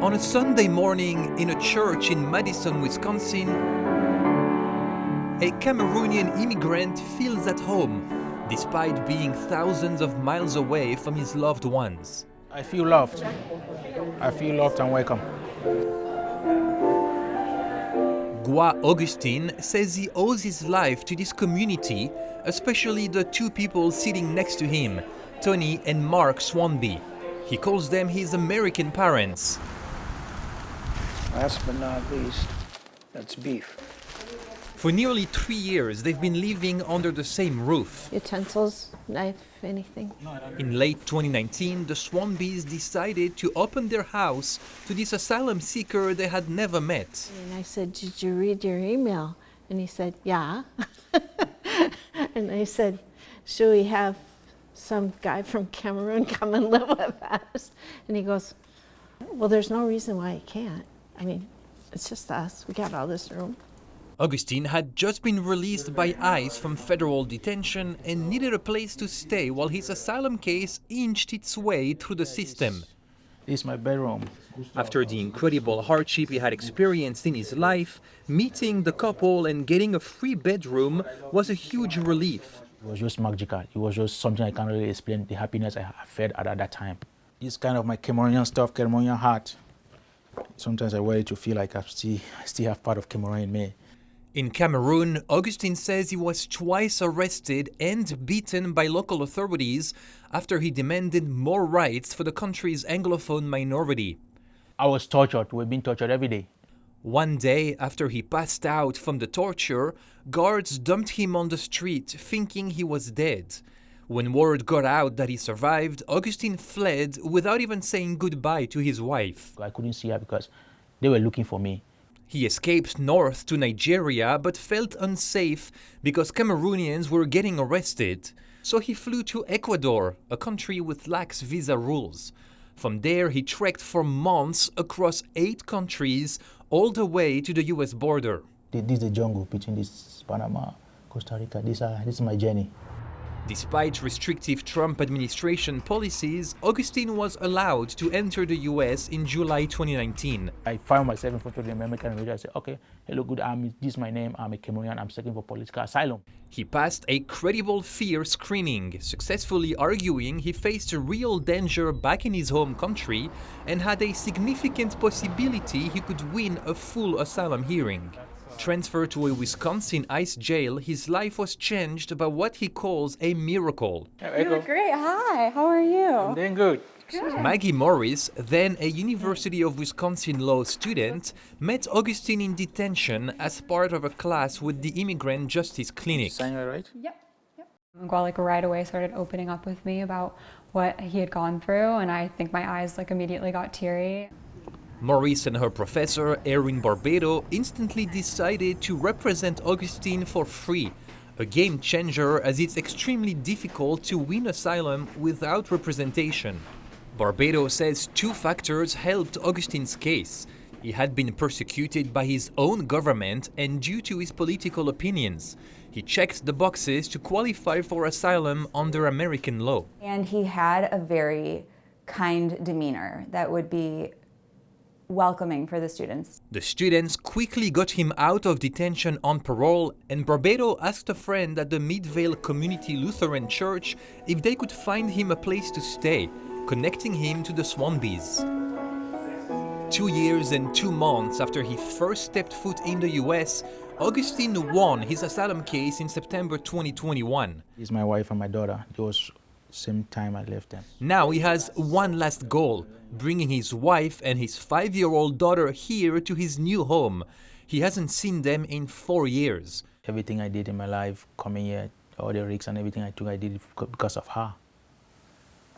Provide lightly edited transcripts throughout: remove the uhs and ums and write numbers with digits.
On a Sunday morning in a church in Madison, Wisconsin, a Cameroonian immigrant feels at home, despite being thousands of miles away from his loved ones. I feel loved. I feel loved and welcome. Ngwa Augustine says he owes his life to this community, especially the two people sitting next to him, Toni and Mark Swandby. He calls them his American parents. Last but not least, that's beef. For nearly 3 years, they've been living under the same roof. Utensils, knife, anything. In late 2019, the Swanbys decided to open their house to this asylum seeker they had never met. And I said, "Did you read your email?" And he said, "Yeah." And I said, "Should we have some guy from Cameroon come and live with us?" And he goes, "Well, there's no reason why he can't. I mean, it's just us. We got all this room." Augustine had just been released by ICE from federal detention and needed a place to stay while his asylum case inched its way through the system. This is my bedroom. After the incredible hardship he had experienced in his life, meeting the couple and getting a free bedroom was a huge relief. It was just magical. It was just something I can't really explain, the happiness I felt at that time. It's kind of my Cameroonian stuff, Cameroonian heart. Sometimes I worry to feel like I still have part of Cameroon in me. In Cameroon, Augustine says he was twice arrested and beaten by local authorities after he demanded more rights for the country's Anglophone minority. I was tortured. We've been tortured every day. One day, after he passed out from the torture, guards dumped him on the street, thinking he was dead. When word got out that he survived, Augustine fled without even saying goodbye to his wife. I couldn't see her because they were looking for me. He escaped north to Nigeria but felt unsafe because Cameroonians were getting arrested. So he flew to Ecuador, a country with lax visa rules. From there, he trekked for months across 8 countries, all the way to the US border. This is the jungle between this Panama, Costa Rica. This is my journey. Despite restrictive Trump administration policies, Augustine was allowed to enter the US in July 2019. I found myself in front of the American radio. I said, "Okay, hello, good, this is my name. I'm a Cameroonian. I'm seeking for political asylum." He passed a credible fear screening, successfully arguing he faced a real danger back in his home country and had a significant possibility he could win a full asylum hearing. Transferred to a Wisconsin ICE jail, his life was changed by what he calls a miracle. You look great. Hi, how are you? I'm doing good. Maggie Morris, then a University of Wisconsin law student, met Augustine in detention as part of a class with the Immigrant Justice Clinic. Sign it right? Yep. Ngwa right away started opening up with me about what he had gone through, and I think my eyes immediately got teary. Maurice and her professor, Erin Barbado, instantly decided to represent Augustine for free, a game changer as it's extremely difficult to win asylum without representation. Barbado says 2 factors helped Augustine's case. He had been persecuted by his own government and due to his political opinions. He checked the boxes to qualify for asylum under American law. And he had a very kind demeanor that would be welcoming for the students. The students quickly got him out of detention on parole, and Barbado asked a friend at the Midvale Community Lutheran Church if they could find him a place to stay, connecting him to the Swanbys. 2 years and 2 months after he first stepped foot in the US, Augustine won his asylum case in September 2021. This is my wife and my daughter. It was same time I left them. Now he has one last goal, bringing his wife and his 5-year-old daughter here to his new home. He hasn't seen them in 4 years. Everything I did in my life, coming here, all the risks and everything I took, I did it because of her.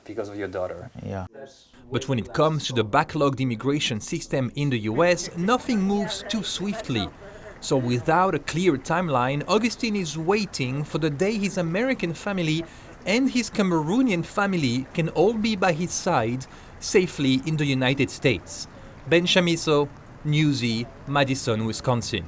Because of your daughter? Yeah. But when it comes to the backlogged immigration system in the US, nothing moves too swiftly. So without a clear timeline, Augustine is waiting for the day his American family and his Cameroonian family can all be by his side safely in the United States. Ben Chamisso, Newsy, Madison, Wisconsin.